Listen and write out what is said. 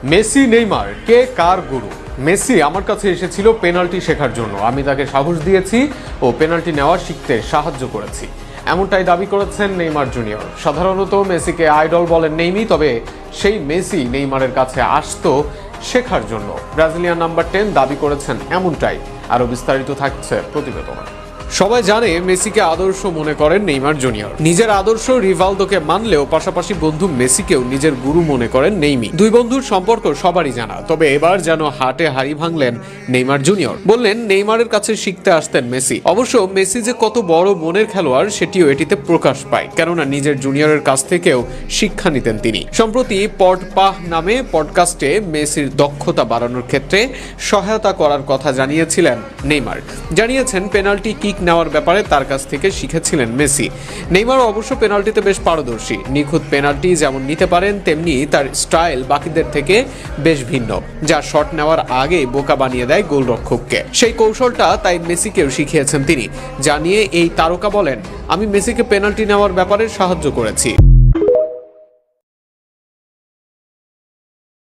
Messi Neymar কে কার গুরু? Messi আমার কাছে এসেছিল পেনাল্টি শেখার জন্য। আমি তাকে সাহস দিয়েছি ও পেনাল্টি নেওয়া শিখতে সাহায্য করেছি, এমনটাই দাবি করেছেন নেইমার জুনিয়র। সাধারণত মেসিকে আইডল বলেন নেইমি, তবে সেই মেসি নেইমারের কাছে আসতো শেখার জন্য। ব্রাজিলিয়ান নাম্বার 10 দাবি করেছেন এমনটাই। আরো বিস্তারিত থাকছে প্রতিবেদনে। সবাই জানে মেসিকে আদর্শ মনে করেন নেইমার জুনিয়র। নিজের আদর্শ রিভালদোকে মানলেও পাশাপাশি বন্ধু মেসিকেও নিজের গুরু মনে করেন নেইমি। দুই বন্ধুর সম্পর্ক সবারই জানা, তবে এবার যেন হাটে হাড়ি ভাঙলেন নেইমার জুনিয়র। বললেন নেইমারের কাছে শিখতে আসতেন মেসি। অবশ্য মেসি যে কত বড় মনের খেলোয়াড় সেটিও এটিতে প্রকাশ পায়, কেননা নিজের জুনিয়রের কাছ থেকেও শিক্ষা নিতেন তিনি। সম্প্রতি পডপাহ নামে পডকাস্টে মেসির দক্ষতা বাড়ানোর ক্ষেত্রে সহায়তা করার কথা জানিয়েছিলেন নেইমার। জানিয়েছেন পেনাল্টি কিক নেওয়ার ব্যাপারে তার কাছ থেকে শিখেছিলেন মেসি। নেইমার অবশ্য পেনাল্টিতে বেশ পারদর্শী। নিখুঁত পেনাল্টি যেমন নিতে পারেন, তেমনি তার স্টাইল বাকিদের থেকে বেশ ভিন্ন, যা শট নেওয়ার আগে বোকা বানিয়ে দেয় গোলরক্ষককে। সেই কৌশলটা তাই মেসিকেও শিখিয়েছেন তিনি। জানিয়ে এই তারকা বলেন, আমি মেসিকে পেনাল্টি নেওয়ার ব্যাপারে সাহায্য করেছি।